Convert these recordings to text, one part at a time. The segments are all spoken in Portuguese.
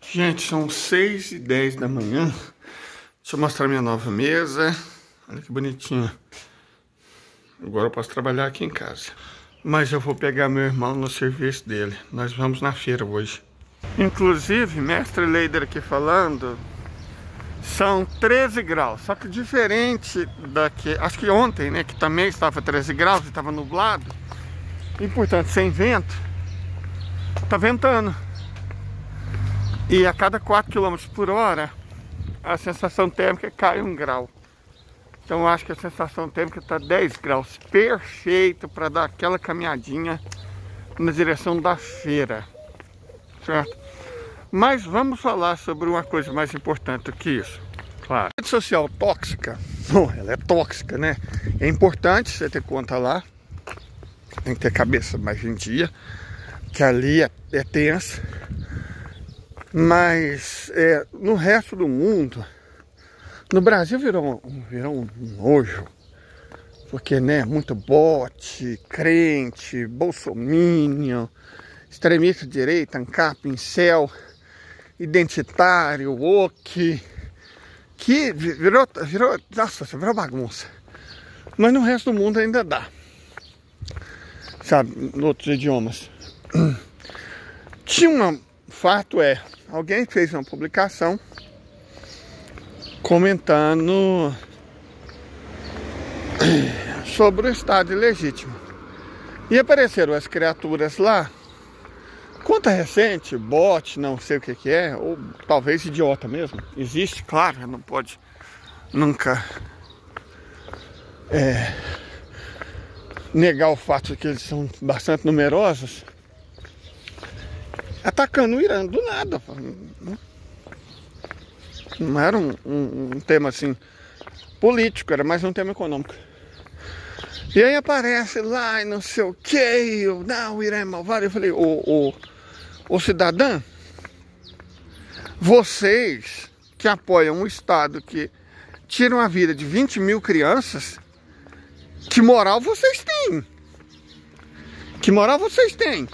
Gente, são 6h10 da manhã. Deixa eu mostrar minha nova mesa. Olha que bonitinha. Agora eu posso trabalhar aqui em casa. Mas eu vou pegar meu irmão no serviço dele. Nós vamos na feira hoje. Inclusive, mestre Leider aqui falando, são 13 graus. Só que diferente daqui, acho que ontem, né, que também estava 13 graus e estava nublado. E, portanto, sem vento, tá ventando. E a cada 4 km por hora, a sensação térmica cai 1 grau. Então eu acho que a sensação térmica está 10 graus. Perfeito para dar aquela caminhadinha na direção da feira. Certo? Mas vamos falar sobre uma coisa mais importante do que isso. Claro. A rede social tóxica, ela é tóxica, né? É importante você ter conta lá. Tem que ter cabeça mais em dia. Que ali é tenso. Mas no resto do mundo, no Brasil virou um nojo, porque, né, muito bot, crente, bolsominion, extremista de direita, ANCAP, incel, identitário, woke, que virou bagunça. Mas no resto do mundo ainda dá, sabe, em outros idiomas. Fato é, alguém fez uma publicação comentando sobre o Estado ilegítimo. E apareceram as criaturas lá, conta recente, bot, não sei o que é, ou talvez idiota mesmo. Existe, claro, não pode nunca negar o fato de que eles são bastante numerosos, atacando o Irã do nada. Não era um tema assim político, era mais um tema econômico. E aí aparece lá e não sei o que, não, o Irã é malvado. Eu falei, ô cidadã, vocês que apoiam um Estado que tira a vida de 20 mil crianças, que moral vocês têm? Que moral vocês têm?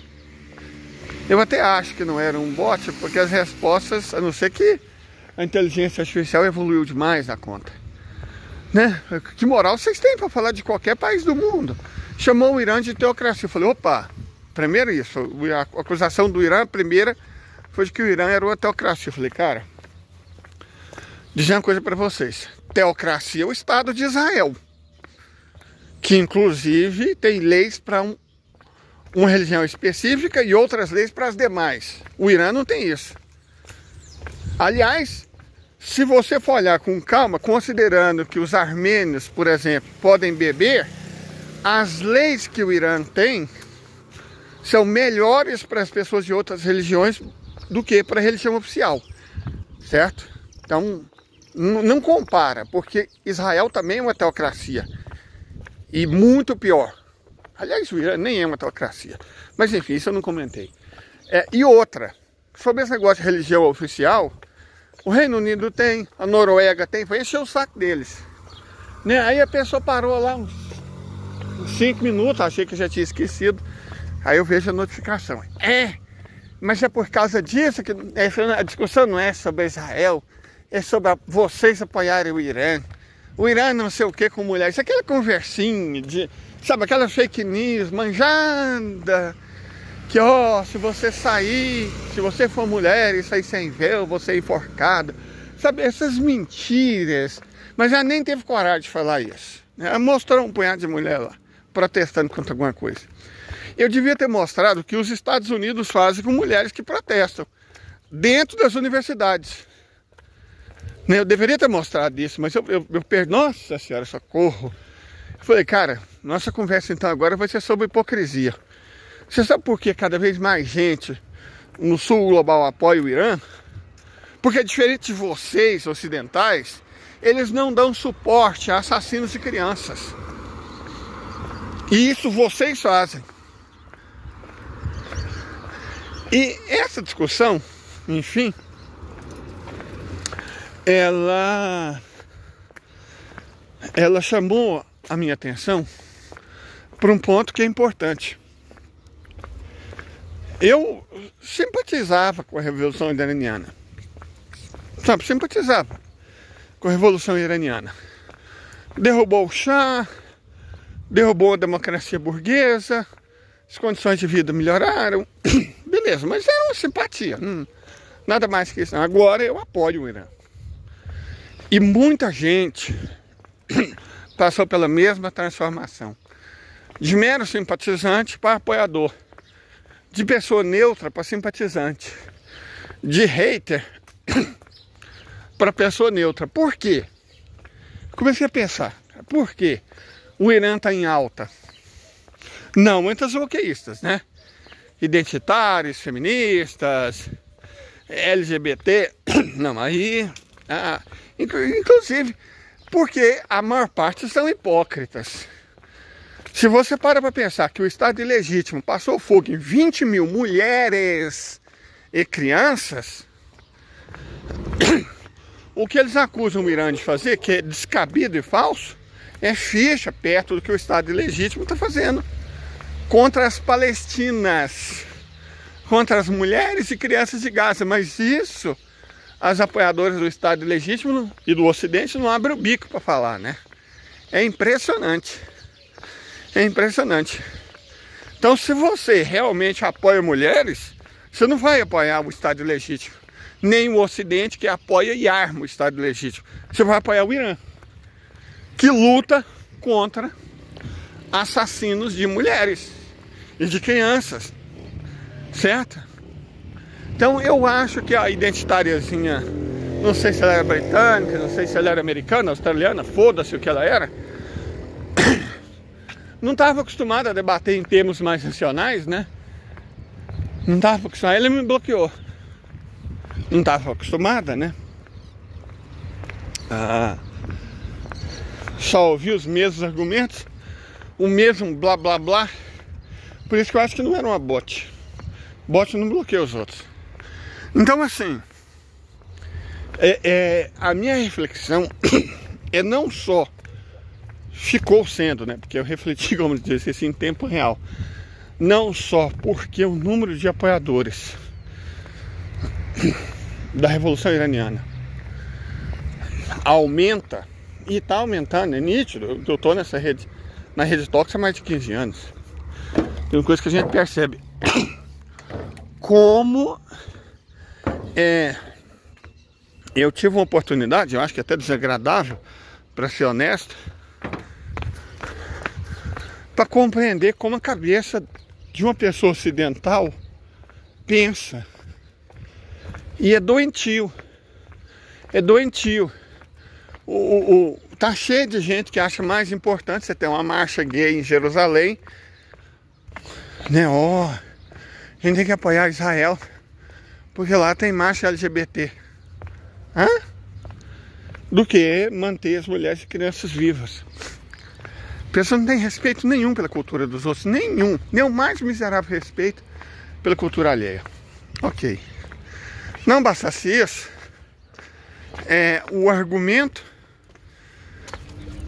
Eu até acho que não era um bot, porque as respostas, a não ser que a inteligência artificial evoluiu demais na conta, né? Que moral vocês têm para falar de qualquer país do mundo? Chamou o Irã de teocracia. Eu falei, opa, primeiro isso, a acusação do Irã, a primeira, foi de que o Irã era uma teocracia. Eu falei, cara, dizer uma coisa para vocês, teocracia é o Estado de Israel, que inclusive tem leis para uma religião específica e outras leis para as demais. O Irã não tem isso. Aliás, se você for olhar com calma, considerando que os armênios, por exemplo, podem beber, as leis que o Irã tem são melhores para as pessoas de outras religiões do que para a religião oficial, certo? Então, não compara, porque Israel também é uma teocracia e muito pior. Aliás, o Irã nem é uma teocracia. Mas enfim, isso eu não comentei. E outra, sobre esse negócio de religião oficial, o Reino Unido tem, a Noruega tem, foi encher o saco deles. Né? Aí a pessoa parou lá uns 5 minutos, achei que já tinha esquecido. Aí eu vejo a notificação. Mas é por causa disso que a discussão não é sobre Israel, é sobre vocês apoiarem o Irã. O Irã não sei o que com mulheres. Aquela conversinha de... Sabe, aquela fake news manjada, que se você sair, se você for mulher e sair sem véu, você é enforcada. Sabe, essas mentiras. Mas ela nem teve coragem de falar isso. Ela mostrou um punhado de mulher lá, protestando contra alguma coisa. Eu devia ter mostrado o que os Estados Unidos fazem com mulheres que protestam, dentro das universidades. Eu deveria ter mostrado isso, mas eu nossa senhora, socorro. Eu falei, cara, nossa conversa então agora vai ser sobre hipocrisia. Você sabe por que cada vez mais gente no sul global apoia o Irã? Porque diferente de vocês, ocidentais, eles não dão suporte a assassinos de crianças. E isso vocês fazem. E essa discussão, enfim, ela chamou a minha atenção para um ponto que é importante. Eu simpatizava com a Revolução Iraniana. Sabe, simpatizava com a Revolução Iraniana. Derrubou o Shah, derrubou a democracia burguesa, as condições de vida melhoraram. Beleza, mas era uma simpatia. Nada mais que isso. Agora eu apoio o Irã. E muita gente passou pela mesma transformação. De mero simpatizante para apoiador. De pessoa neutra para simpatizante. De hater para pessoa neutra. Por quê? Comecei a pensar. Por quê? O Irã está em alta. Não entre os bloqueístas, né? Identitários, feministas, LGBT. Não, aí... inclusive, porque a maior parte são hipócritas. Se você para pensar que o Estado ilegítimo passou fogo em 20 mil mulheres e crianças, o que eles acusam o Irã de fazer, que é descabido e falso, é ficha perto do que o Estado ilegítimo está fazendo contra as palestinas, contra as mulheres e crianças de Gaza. Mas isso, as apoiadoras do Estado ilegítimo e do Ocidente não abrem o bico para falar, né? É impressionante. É impressionante. Então, se você realmente apoia mulheres, você não vai apoiar o Estado ilegítimo, nem o Ocidente, que apoia e arma o Estado ilegítimo. Você vai apoiar o Irã, que luta contra assassinos de mulheres e de crianças, certo? Então eu acho que a identitáriazinha, não sei se ela era britânica, não sei se ela era americana, australiana, foda-se o que ela era, não estava acostumada a debater em termos mais racionais, né? Não estava acostumada, ele me bloqueou. Não estava acostumada, né? Só ouvi os mesmos argumentos, o mesmo blá blá blá. Por isso que eu acho que não era uma bot. Bot não bloqueia os outros. Então, assim, a minha reflexão é não só ficou sendo, né? Porque eu refleti, como disse, assim, em tempo real. Não só porque o número de apoiadores da Revolução Iraniana aumenta, e está aumentando, é nítido. Eu estou nessa rede, na Rede Talks há mais de 15 anos. Tem uma coisa que a gente percebe. Como eu tive uma oportunidade, eu acho que até desagradável, para ser honesto, para compreender como a cabeça de uma pessoa ocidental pensa. E é doentio. É doentio. Tá cheio de gente que acha mais importante você ter uma marcha gay em Jerusalém, né? A gente tem que apoiar Israel porque lá tem marcha LGBT. Do que manter as mulheres e crianças vivas. A pessoa não tem respeito nenhum pela cultura dos outros. Nenhum. Nem o mais miserável respeito pela cultura alheia. Ok. Não bastasse isso, o argumento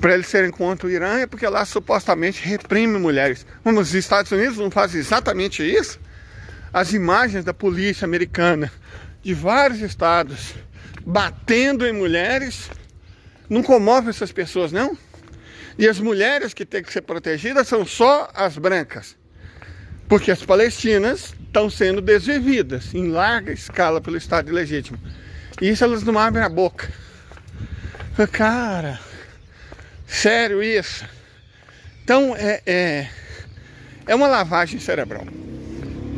para eles serem contra o Irã é porque lá supostamente reprime mulheres. Mas os Estados Unidos não fazem exatamente isso? As imagens da polícia americana de vários estados batendo em mulheres não comovem essas pessoas, não? E as mulheres que têm que ser protegidas são só as brancas, porque as palestinas estão sendo desvividas em larga escala pelo Estado ilegítimo. E isso elas não abrem a boca. Cara, sério isso? Então é uma lavagem cerebral.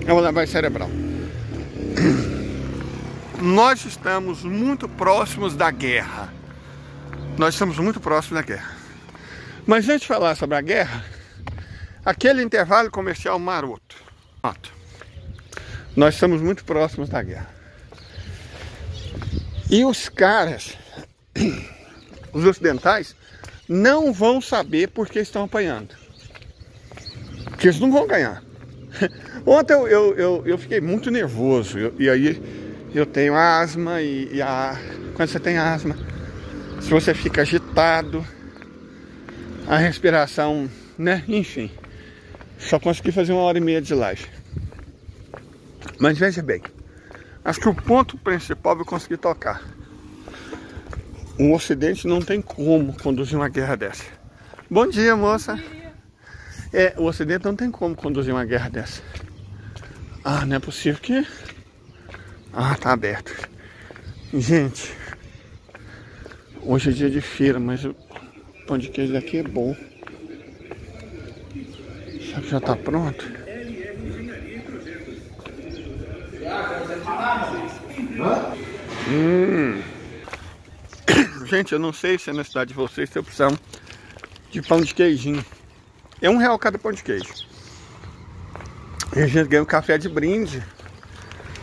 É uma lavagem cerebral. Nós estamos muito próximos da guerra. Nós estamos muito próximos da guerra. Mas antes de falar sobre a guerra, aquele intervalo comercial maroto. Nós estamos muito próximos da guerra. E os caras, os ocidentais, não vão saber por que estão apanhando. Porque eles não vão ganhar. Ontem eu fiquei muito nervoso. E aí eu tenho asma quando você tem asma, se você fica agitado, a respiração, né? Enfim. Só consegui fazer 1h30 de live. Mas veja bem, acho que o ponto principal eu consegui tocar. O Ocidente não tem como conduzir uma guerra dessa. Bom dia, moça. Bom dia. O Ocidente não tem como conduzir uma guerra dessa. Ah, não é possível que... Ah, tá aberto. Gente, hoje é dia de feira, mas o pão de queijo daqui é bom. Será que já tá pronto? Gente, eu não sei se na cidade de vocês tem opção de pão de queijinho. É R$1 cada pão de queijo. E a gente ganha um café de brinde.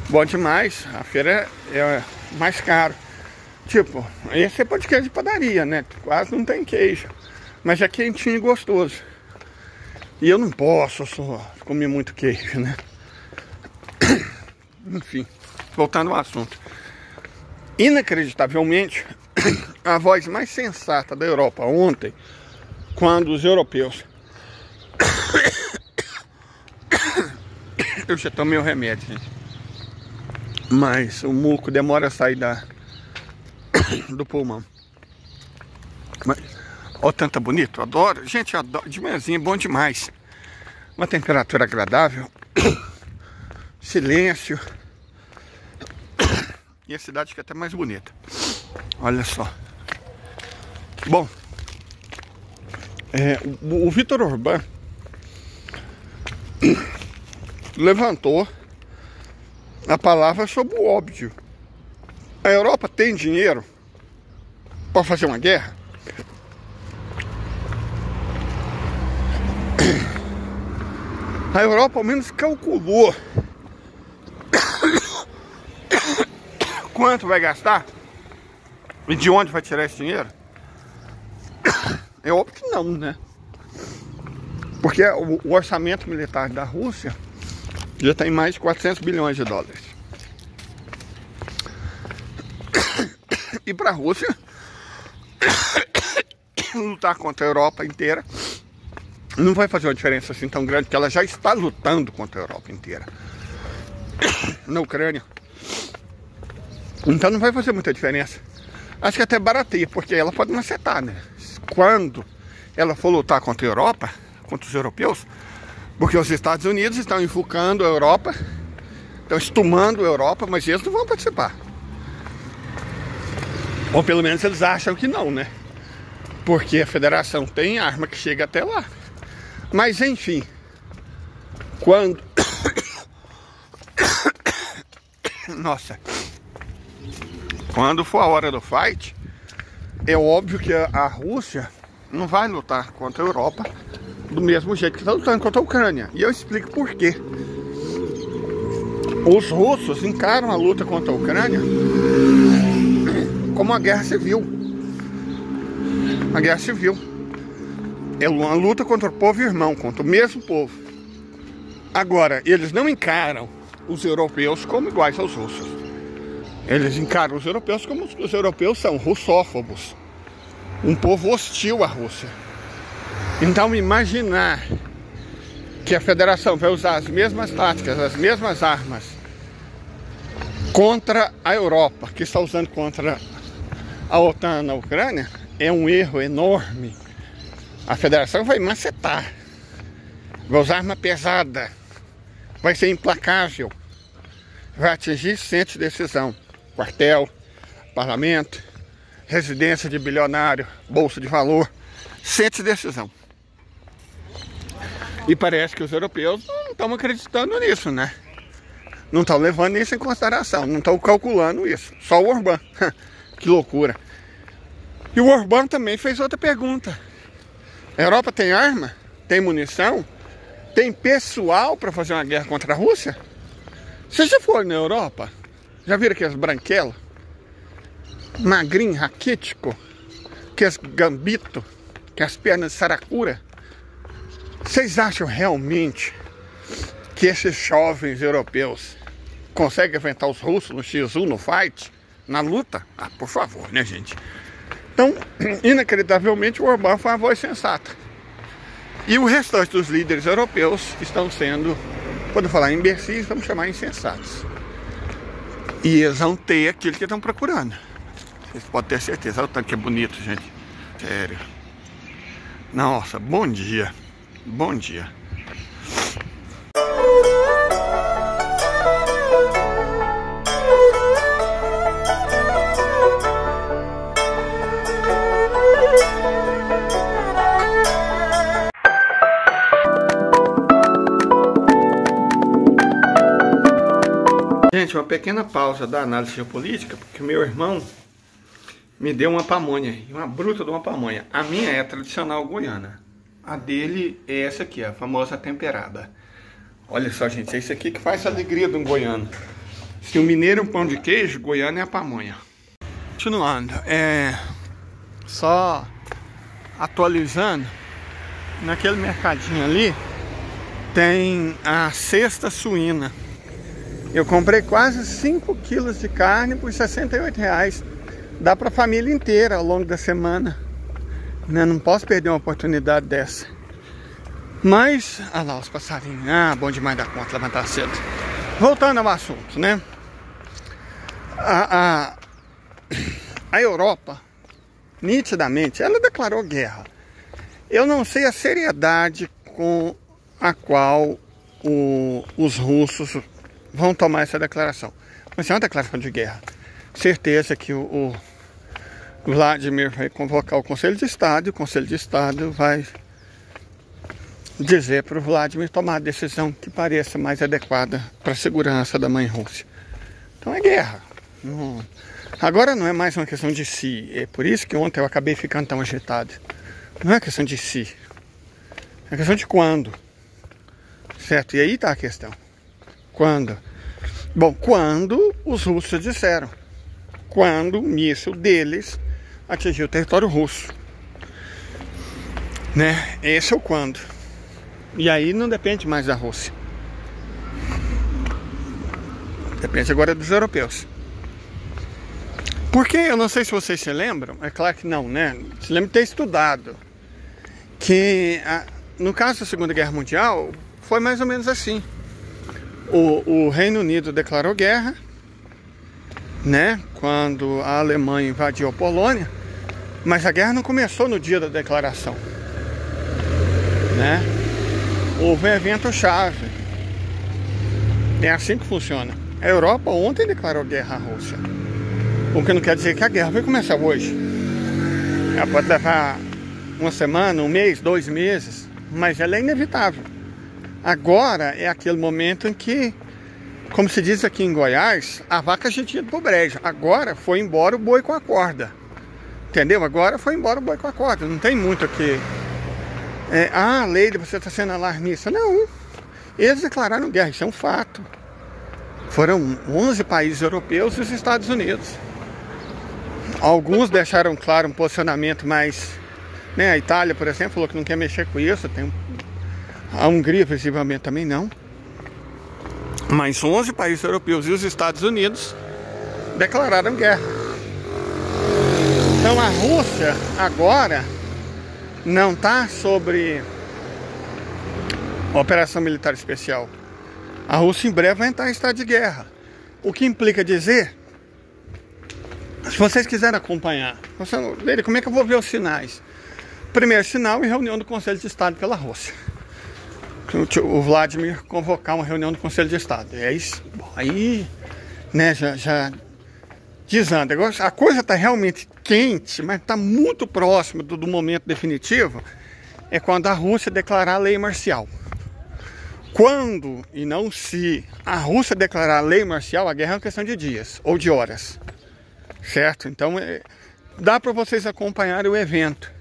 Bom demais. A feira é mais caro. Tipo, esse é pão de queijo de padaria, né? Quase não tem queijo. Mas é quentinho e gostoso. E eu não posso só comer muito queijo, né? Enfim, voltando ao assunto. Inacreditavelmente, a voz mais sensata da Europa ontem, quando os europeus... Eu já tomei o remédio, gente. Mas o muco demora a sair do pulmão. Mas, ó, tanto bonito, adoro. Gente, adoro. De manhãzinha é bom demais. Uma temperatura agradável. Silêncio. E a cidade fica até mais bonita. Olha só. Bom, o Viktor Orbán levantou a palavra sobre o óbvio. A Europa tem dinheiro para fazer uma guerra? A Europa ao menos calculou quanto vai gastar e de onde vai tirar esse dinheiro? É óbvio que não, né? Porque o orçamento militar da Rússia já tem mais de 400 bilhões de dólares. E para a Rússia lutar contra a Europa inteira não vai fazer uma diferença assim tão grande, que ela já está lutando contra a Europa inteira na Ucrânia. Então não vai fazer muita diferença. Acho que até barateia, porque ela pode macetar, né? Quando ela for lutar contra a Europa, contra os europeus, porque os Estados Unidos estão enfucando a Europa, estão estumando a Europa, mas eles não vão participar. Ou pelo menos eles acham que não, né? Porque a federação tem arma que chega até lá. Mas enfim, quando... Nossa... Quando for a hora do fight, é óbvio que a Rússia não vai lutar contra a Europa do mesmo jeito que está lutando contra a Ucrânia. E eu explico por quê. Os russos encaram a luta contra a Ucrânia como uma guerra civil. Uma guerra civil. É uma luta contra o povo irmão, contra o mesmo povo. Agora, eles não encaram os europeus como iguais aos russos. Eles encaram os europeus como os europeus são, russófobos. Um povo hostil à Rússia. Então imaginar que a federação vai usar as mesmas táticas, as mesmas armas contra a Europa, que está usando contra a OTAN na Ucrânia, é um erro enorme. A federação vai macetar, vai usar arma pesada, vai ser implacável, vai atingir centros de decisão. Quartel, parlamento, residência de bilionário, bolsa de valor, centro de decisão. E parece que os europeus não estão acreditando nisso, né? Não estão levando isso em consideração, não estão calculando isso. Só o Orbán. Que loucura. E o Orbán também fez outra pergunta. A Europa tem arma? Tem munição? Tem pessoal para fazer uma guerra contra a Rússia? Vocês já foram na Europa? Já viram aqueles branquelos? Magrinho, raquítico? Aqueles gambito? Que as pernas de saracura? Vocês acham realmente que esses jovens europeus conseguem enfrentar os russos no X1, no fight? Na luta? Ah, por favor, né, gente? Então, inacreditavelmente, o Orbán foi uma voz sensata. E o restante dos líderes europeus estão sendo, quando falar imbecis, vamos chamar insensatos. E eles vão ter aquilo que estão procurando. Vocês podem ter certeza. Olha o tanto que é bonito, gente. Sério. Nossa, bom dia. Bom dia. Gente, uma pequena pausa da análise geopolítica, porque meu irmão me deu uma pamonha, uma bruta de uma pamonha. A minha é tradicional goiana. A dele é essa aqui, a famosa temperada. Olha só, gente, é isso aqui que faz a alegria de um goiano. Se o mineiro é um pão de queijo, goiano é a pamonha. Continuando, só atualizando, naquele mercadinho ali tem a cesta suína. Eu comprei quase 5 quilos de carne por R$68. Dá para a família inteira ao longo da semana. Não posso perder uma oportunidade dessa. Mas, olha lá os passarinhos. Ah, bom demais da conta levantar cedo. Voltando ao assunto, né? A Europa, nitidamente, ela declarou guerra. Eu não sei a seriedade com a qual os russos vão tomar essa declaração. Mas é uma declaração de guerra. Certeza que o Vladimir vai convocar o Conselho de Estado e o Conselho de Estado vai dizer para o Vladimir tomar a decisão que pareça mais adequada para a segurança da mãe Rússia. Então é guerra. Agora não é mais uma questão de si. É por isso que ontem eu acabei ficando tão agitado. Não é questão de si. É questão de quando. Certo? E aí está a questão. Quando? Bom, quando os russos disseram. Quando o míssil deles atingiu o território russo. Né? Esse é o quando. E aí não depende mais da Rússia. Depende agora dos europeus. Porque, eu não sei se vocês se lembram, é claro que não, né? Se lembra de ter estudado. Que no caso da Segunda Guerra Mundial, foi mais ou menos assim. O Reino Unido declarou guerra, né, quando a Alemanha invadiu a Polônia, mas a guerra não começou no dia da declaração, né? Houve um evento-chave. É assim que funciona. A Europa ontem declarou guerra à Rússia, o que não quer dizer que a guerra vai começar hoje. Ela pode levar uma semana, um mês, 2 meses, mas ela é inevitável. Agora é aquele momento em que, como se diz aqui em Goiás, a vaca já tinha ido pro brejo. Agora foi embora o boi com a corda. Entendeu? Agora foi embora o boi com a corda. Não tem muito aqui. Leila, você está sendo alarmista. Não. Eles declararam guerra. Isso é um fato. Foram 11 países europeus e os Estados Unidos. Alguns deixaram claro um posicionamento mais... Né? A Itália, por exemplo, falou que não quer mexer com isso. A Hungria, visivelmente, também não. Mas 11 países europeus e os Estados Unidos declararam guerra. Então a Rússia agora não está sobre operação militar especial. A Rússia em breve vai entrar em estado de guerra. O que implica dizer, se vocês quiserem acompanhar, como é que eu vou ver os sinais? Primeiro sinal, em reunião do Conselho de Estado pela Rússia. O Vladimir convocar uma reunião do Conselho de Estado. Aí, né, já desanda. Agora, a coisa está realmente quente, mas está muito próximo do momento definitivo. É quando a Rússia declarar a lei marcial. Quando, e não se, a Rússia declarar a lei marcial, a guerra é uma questão de dias ou de horas. Certo? Então, dá para vocês acompanharem o evento.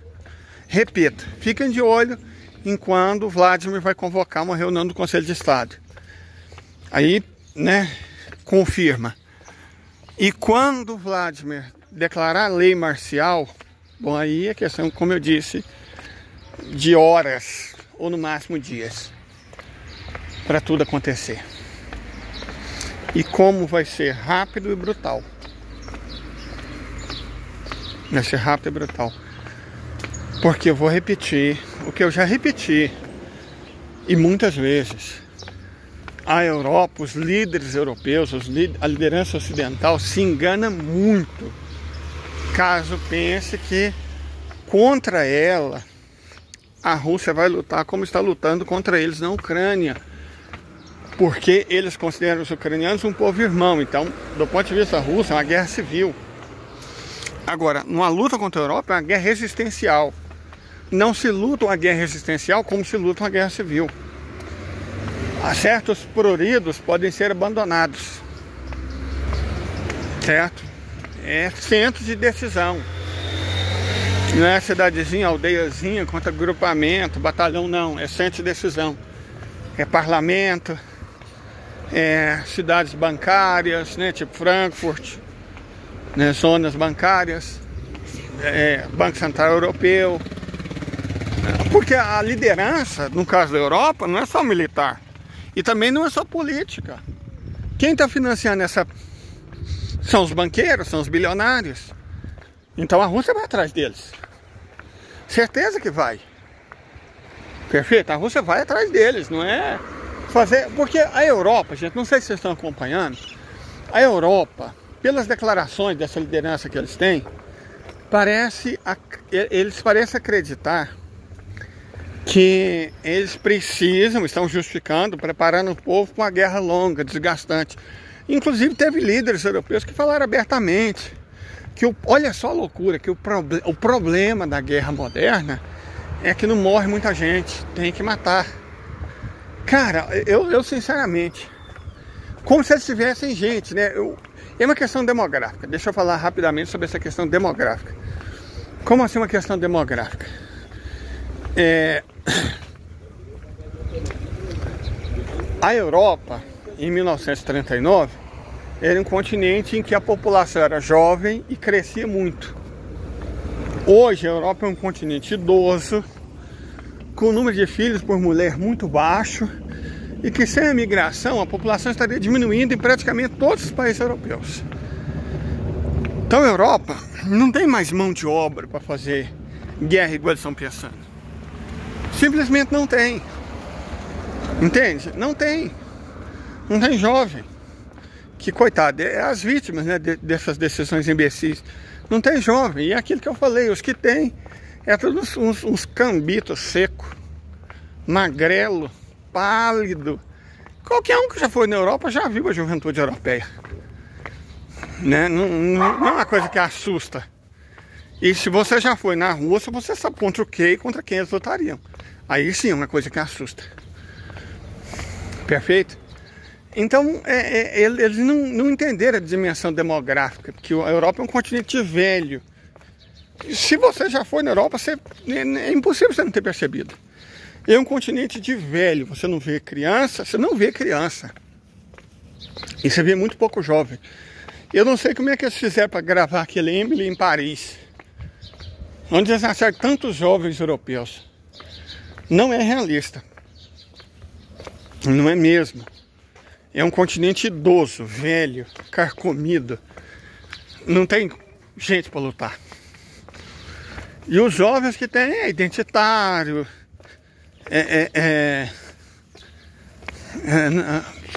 Repito, fiquem de olho enquanto o Vladimir vai convocar uma reunião do Conselho de Estado. Aí, né, confirma. E quando o Vladimir declarar a lei marcial, bom, aí é questão, como eu disse, de horas ou no máximo dias para tudo acontecer. E como vai ser rápido e brutal. Vai ser rápido e brutal. Porque eu vou repetir o que eu já repeti, e muitas vezes. A Europa, os líderes europeus, a liderança ocidental se engana muito caso pense que contra ela a Rússia vai lutar como está lutando contra eles na Ucrânia, porque eles consideram os ucranianos um povo irmão. Então, do ponto de vista russo, é uma guerra civil. Agora, numa luta contra a Europa é uma guerra existencial. Não se luta uma guerra existencial como se luta uma guerra civil. Certos pruridos podem ser abandonados, certo? É centro de decisão. Não é cidadezinha, aldeiazinha, contra agrupamento, batalhão, não. É centro de decisão. É parlamento, é cidades bancárias, né, tipo Frankfurt, né, zonas bancárias, Banco Central Europeu. Porque a liderança, no caso da Europa, não é só militar. E também não é só política. Quem está financiando essa... São os banqueiros, são os bilionários. Então a Rússia vai atrás deles. Certeza que vai. Perfeito? A Rússia vai atrás deles, não é fazer... Porque a Europa, gente, não sei se vocês estão acompanhando, a Europa, pelas declarações dessa liderança que eles têm, eles parecem acreditar que eles estão justificando, preparando o povo para uma guerra longa, desgastante. Inclusive teve líderes europeus que falaram abertamente que, olha só a loucura, que o problema da guerra moderna é que não morre muita gente, tem que matar. Cara, eu sinceramente, como se eles tivessem gente, né? É uma questão demográfica. Deixa eu falar rapidamente sobre essa questão demográfica. Como assim uma questão demográfica? A Europa, em 1939, era um continente em que a população era jovem e crescia muito. Hoje a Europa é um continente idoso, com o número de filhos por mulher muito baixo, e que sem a migração a população estaria diminuindo em praticamente todos os países europeus. Então a Europa não tem mais mão de obra para fazer guerra igual eles estão pensando. Simplesmente não tem. Entende? Não tem. Não tem jovem. Que coitado, é as vítimas, né, dessas decisões imbecis. Não tem jovem. E é aquilo que eu falei, os que tem é todos uns cambitos secos, magrelo, pálido. Qualquer um que já foi na Europa já viu a juventude europeia, né? Não é uma coisa que assusta. E se você já foi na Rússia, você sabe contra o que e contra quem eles lutariam. Aí sim é uma coisa que assusta. Perfeito? Então, eles não entenderam a dimensão demográfica, porque a Europa é um continente velho. Se você já foi na Europa, é impossível você não ter percebido. É um continente de velho, você não vê criança, E você vê muito pouco jovem. Eu não sei como é que eles fizeram para gravar aquele Emily em Paris, onde eles acharam tantos jovens europeus. Não é realista. Não é mesmo. É um continente idoso, velho, carcomido. Não tem gente para lutar. E os jovens que tem é identitário,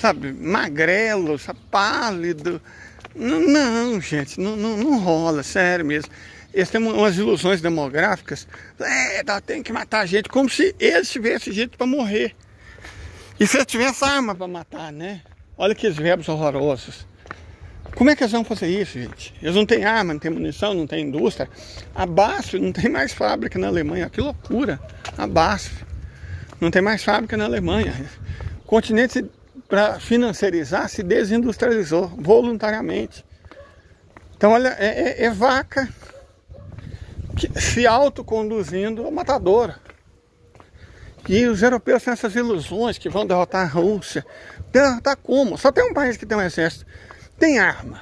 sabe, magrelo, sabe, pálido. Não, gente, não rola, sério mesmo. Eles têm umas ilusões demográficas. Tem que matar gente, como se eles tivessem gente para morrer. E se eles tivessem arma para matar, né? Olha que verbos horrorosos. Como é que eles vão fazer isso, gente? Eles não têm arma, não têm munição, não têm indústria. A BASF não tem mais fábrica na Alemanha. Que loucura! A BASF não tem mais fábrica na Alemanha. O continente, para financiarizar, se desindustrializou voluntariamente. Então, olha, é vaca se autoconduzindo ao matador. E os europeus têm essas ilusões que vão derrotar a Rússia. Derrotar como? Só tem um país que tem um exército. Tem arma.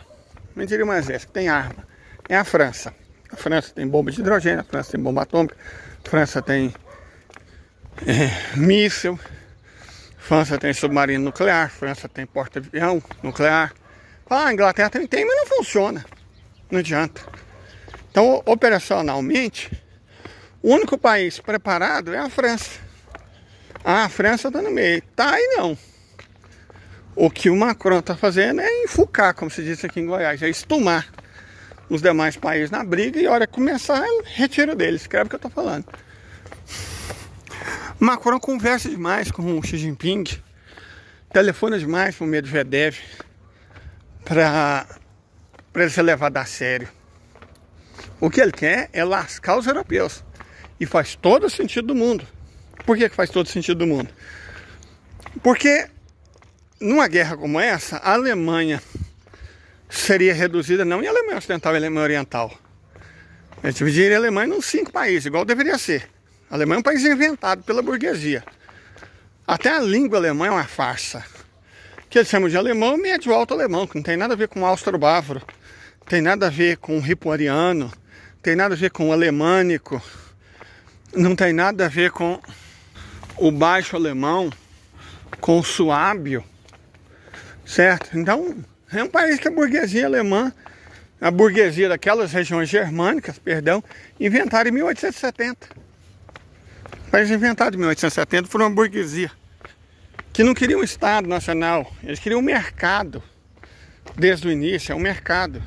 Não diria um exército, tem arma. É a França. A França tem bomba de hidrogênio, a França tem bomba atômica, a França tem míssil, a França tem submarino nuclear, a França tem porta-avião nuclear. A Inglaterra também tem, mas não funciona. Não adianta. Então, operacionalmente, O único país preparado é a França. A França está no meio. Tá aí não. O que o Macron está fazendo é enfocar, como se diz aqui em Goiás, é estumar os demais países na briga e a hora que começar, retiro deles. Escreve o que eu estou falando. Macron conversa demais com o Xi Jinping, telefona demais com o Medvedev para ele ser levado a sério. O que ele quer é lascar os europeus. E faz todo o sentido do mundo. Por que faz todo o sentido do mundo? Porque numa guerra como essa, a Alemanha seria reduzida não em Alemanha Ocidental e Alemanha Oriental. Eles dividiriam a Alemanha em 5 países, igual deveria ser. A Alemanha é um país inventado pela burguesia. Até a língua alemã é uma farsa. Que eles chamam de alemão médio alto alemão, que não tem nada a ver com o austro-bávaro, tem nada a ver com o ripuariano, tem nada a ver com o alemânico, não tem nada a ver com o baixo alemão, com o suábio, certo? Então, é um país que a burguesia alemã, a burguesia daquelas regiões germânicas, perdão, inventaram em 1870. O país inventado em 1870 por uma burguesia que não queria um Estado nacional, eles queriam um mercado. Desde o início, é um mercado.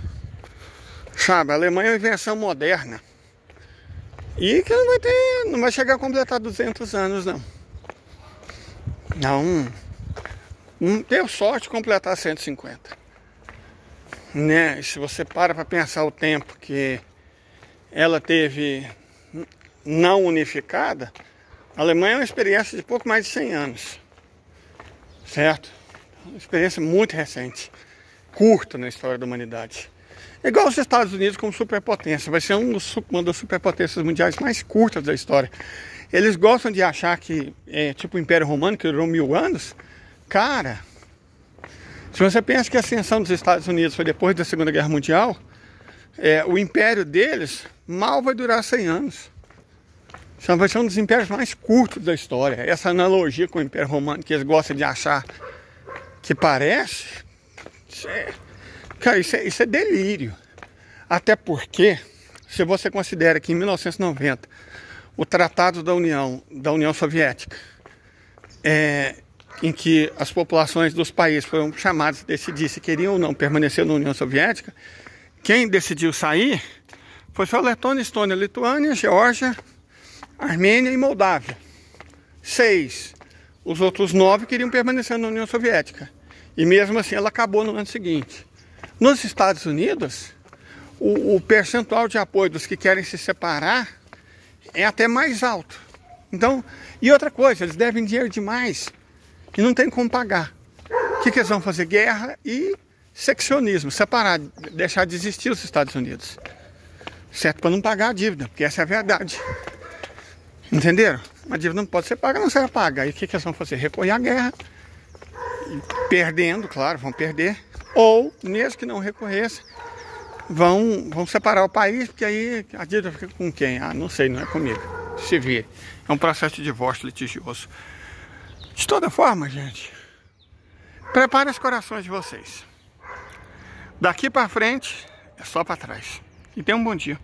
Sabe, a Alemanha é uma invenção moderna. E que não vai chegar a completar 200 anos, não. Não deu sorte de completar 150. Né? Se você para pensar o tempo que ela teve não unificada, a Alemanha é uma experiência de pouco mais de 100 anos. Certo? Uma experiência muito recente. Curta na história da humanidade. É igual os Estados Unidos como superpotência. Vai ser uma das superpotências mundiais mais curtas da história. Eles gostam de achar que é tipo o Império Romano, que durou 1000 anos. Cara, se você pensa que a ascensão dos Estados Unidos foi depois da Segunda Guerra Mundial, o império deles mal vai durar 100 anos. Então vai ser um dos impérios mais curtos da história. Essa analogia com o Império Romano, que eles gostam de achar que parece, cara, isso é delírio. Até porque, se você considera que em 1990, o Tratado da União Soviética, em que as populações dos países foram chamadas a decidir se queriam ou não permanecer na União Soviética, quem decidiu sair foi só Letônia, Estônia, Lituânia, Geórgia, Armênia e Moldávia. 6. Os outros 9 queriam permanecer na União Soviética. E mesmo assim ela acabou no ano seguinte. Nos Estados Unidos, o percentual de apoio dos que querem se separar é até mais alto. Então, e outra coisa, eles devem dinheiro demais e não tem como pagar. O que eles vão fazer? Guerra e seccionismo, separar, deixar de existir os Estados Unidos. Certo? Para não pagar a dívida, porque essa é a verdade. Entenderam? A dívida não pode ser paga, não serve paga. Aí o que eles vão fazer? Recorrer à guerra, perdendo, claro, vão perder. Ou, mesmo que não recorressem, vão separar o país, porque aí a dívida fica com quem? Ah, não sei, não é comigo. Se vê. É um processo de divórcio litigioso. De toda forma, gente, prepare os corações de vocês. Daqui para frente, é só para trás. E tenham um bom dia.